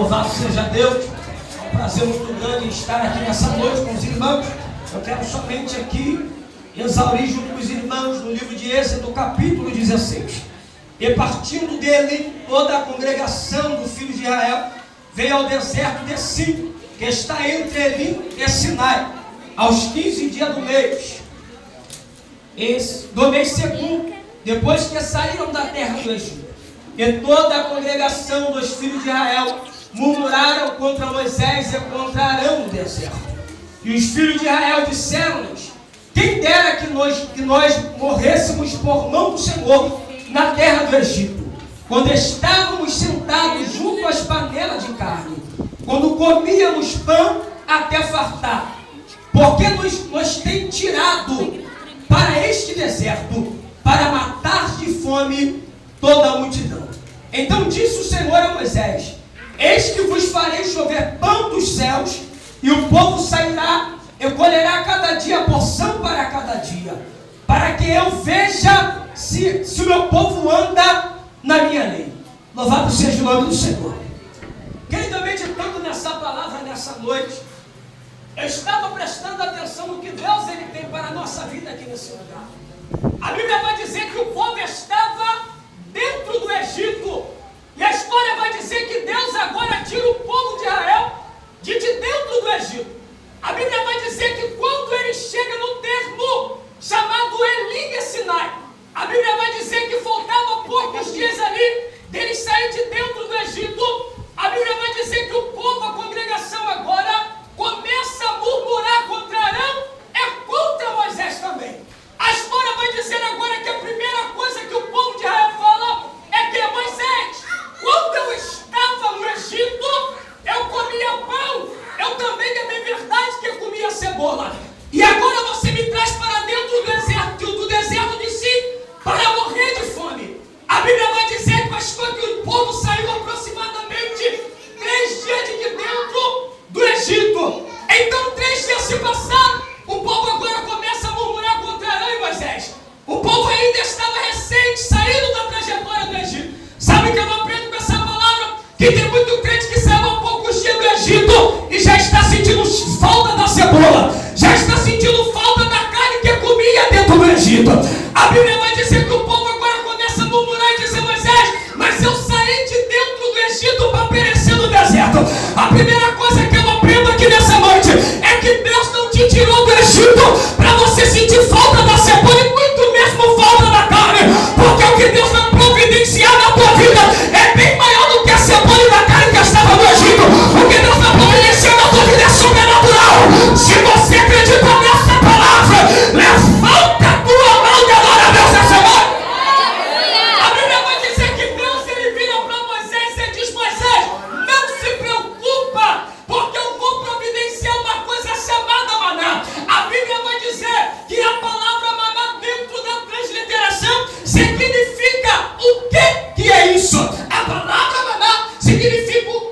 Louvado seja Deus. É um prazer muito grande estar aqui nessa noite com os irmãos. Eu quero somente aqui exaurir junto com os irmãos no livro de Êxodo, capítulo 16. E partindo dele, toda a congregação do filho de Israel veio ao deserto de Sim, que está entre Elim e Sinai, aos 15 dias do mês segundo, depois que saíram da terra do Egito. E toda a congregação dos filhos de Israel murmuraram contra Moisés e contra Arão no deserto. E os filhos de Israel disseram-lhes: quem dera que nós morrêssemos por mão do Senhor na terra do Egito, quando estávamos sentados junto às panelas de carne, quando comíamos pão até fartar, porque nos tem tirado para este deserto, para matar de fome toda a multidão. Então disse o Senhor a Moisés: eis que vos farei chover pão dos céus, e o povo sairá e colherá cada dia a porção para cada dia, para que eu veja se o meu povo anda na minha lei. Louvado seja o nome do Senhor. Querido, meditando nessa palavra nessa noite, eu estava prestando atenção no que Deus ele tem para a nossa vida aqui nesse lugar. A Bíblia vai dizer que o povo estava dentro do Egito, e a história vai dizer que Deus agora tira o povo de Israel de dentro do Egito. A Bíblia vai dizer que quando ele chega no termo chamado Elim e Sinai, a Bíblia vai dizer que faltava poucos dias ali dele sair de dentro do Egito. A Bíblia vai dizer que o povo, a congregação agora, começa a murmurar contra Arão, é contra Moisés também. A história vai dizer agora que a primeira coisa que o povo de Israel fala é que Moisés, quando eu estava no Egito, eu comia pão, eu também, é bem verdade que eu comia cebola. E agora você me traz para dentro do deserto de Si, para morrer de fome. A Bíblia vai dizer que o povo saiu aproximadamente 3 dias de dentro do Egito. Então 3 dias se passaram, o povo agora começa a murmurar contra Arão e Moisés. O povo ainda estava recente, saindo da trajetória do Egito. Sabe o que eu aprendo com essa palavra? Que tem muito crente que saiu há poucos dias do Egito e já está sentindo falta da cebola, já está sentindo falta da carne que comia dentro do Egito. A Bíblia vai dizer que o povo agora começa a murmurar e dizer: Moisés, mas eu saí de dentro do Egito para perecer no deserto. A primeira coisa que eu aprendo aqui nessa noite é que Deus não te tirou do Egito para você sentir falta da cebola e muito mesmo falta da carne, porque o que Deus vai providenciar na tua vida é bem maior do que a cebola e da carne que estava no Egito. O que Deus vai providenciar na tua vida é sobrenatural. Se você acredita nessa palavra, levanta a tua mão e adora a Deus essa noite. A Bíblia vai dizer que Deus ele vira para Moisés e diz: Moisés, não se preocupa, porque eu vou providenciar uma coisa chamada maná. A Bíblia vai dizer que a palavra maná dentro da transliteração significa o que é isso? A palavra maná significa o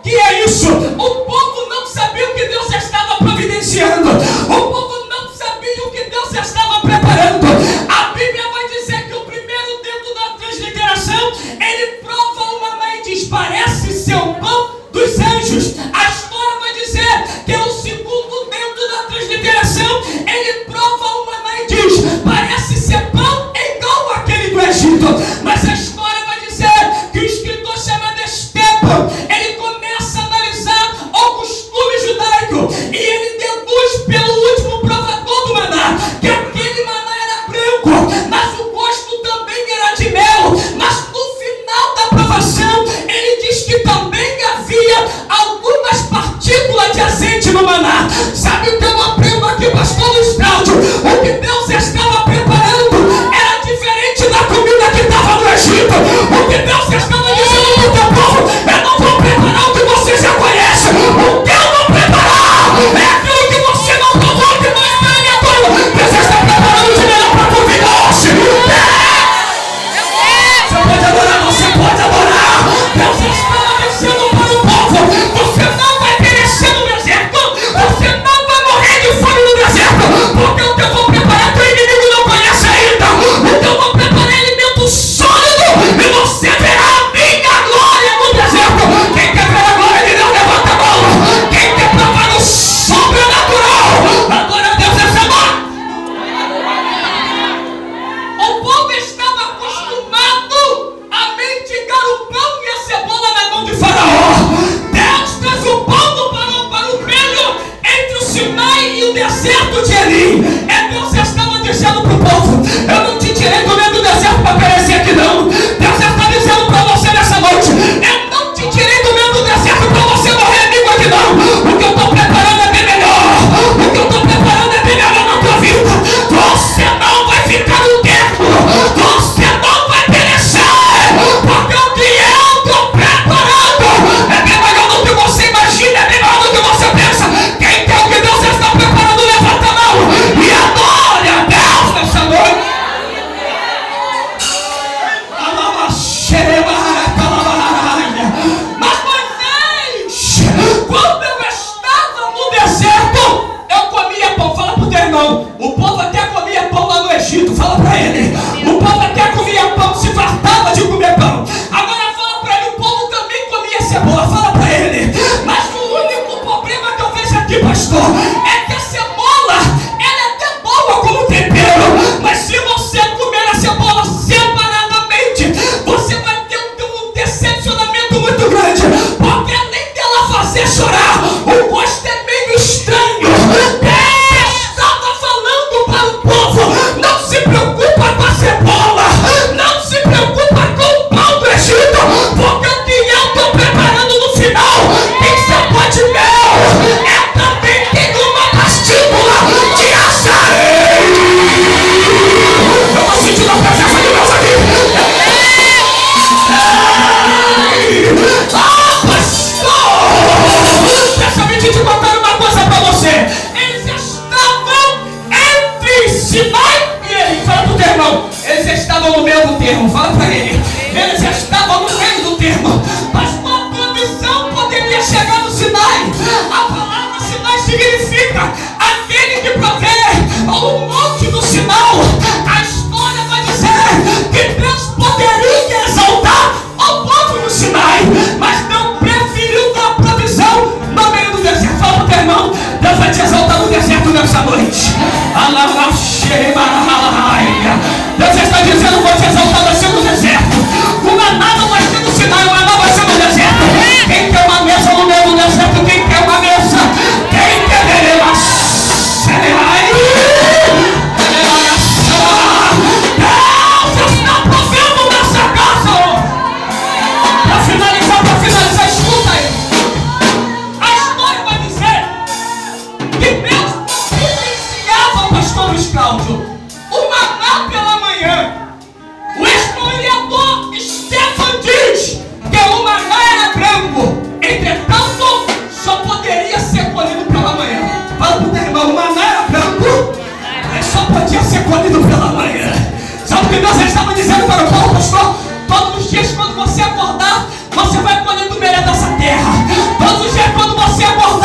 que é isso? O povo não sabia o que Deus estava providenciando. O povo não sabia o que Deus estava preparando. A Bíblia vai dizer que o primeiro dentro da transliteração, ele prova o maná e diz: parece ser o pão dos anjos. A história vai dizer que o segundo dentro da transliteração, ele prova o maná e diz: parece ser pão igual aquele do Egito. Mas a história vai dizer que o escritor chamado Estevão, ele começa a analisar o costume judaico e ele deduz pelo último provador do maná que aquele maná era branco, mas o gosto também era de mel. Mas no final da provação, ele diz que também havia algumas pastor, é que a cebola, ela é até boa como tempero, mas se você comer a cebola separadamente, você vai ter um decepcionamento muito grande, porque além dela fazer chorar, o gosto é meio estranho. Deus estava falando para o povo: não se preocupa com a cebola, não se preocupa com o pão do Egito, porque o que eu estou preparando no final tem sabor de mel, também tem uma pastíbula de açaí. Eu estou sentindo a presença de Deus aqui. Pastor, deixa-me te contar uma coisa para você. Eles estavam entre Sinai e ele. Fala pro teu irmão, eles estavam no meio do termo. Fala para ele, eles estavam no meio do termo. Mas uma provisão poderia chegar no Sinai. A palavra Sinai significa aquele que provê o monte do sinal. A história vai dizer que Deus poderia exaltar o povo no Sinai, mas não preferiu dar provisão no meio do deserto. Fala pro teu irmão, Deus vai te exaltar no deserto nessa noite. Deus está dizendo: vou te exaltar, vai ser no deserto. O maná não vai ser no Sinai, o maná vai ser no deserto. Quem quer uma mesa no meio do deserto? Quem quer uma mesa? Quem quer beber uma Deus está provendo nessa casa. Para finalizar, escuta aí. A história vai dizer que Deus providenciava o pastor Luiz Cláudio o maná pela manhã. O historiador Stefan diz que o maná era branco, entretanto só poderia ser colhido pela manhã. Fala pro teu irmão, o maná era branco, mas só podia ser colhido pela manhã. Sabe o que Deus estava dizendo para o povo, pastor? Todos os dias quando você acordar, você vai colher do melhor dessa terra. Todos os dias quando você acordar,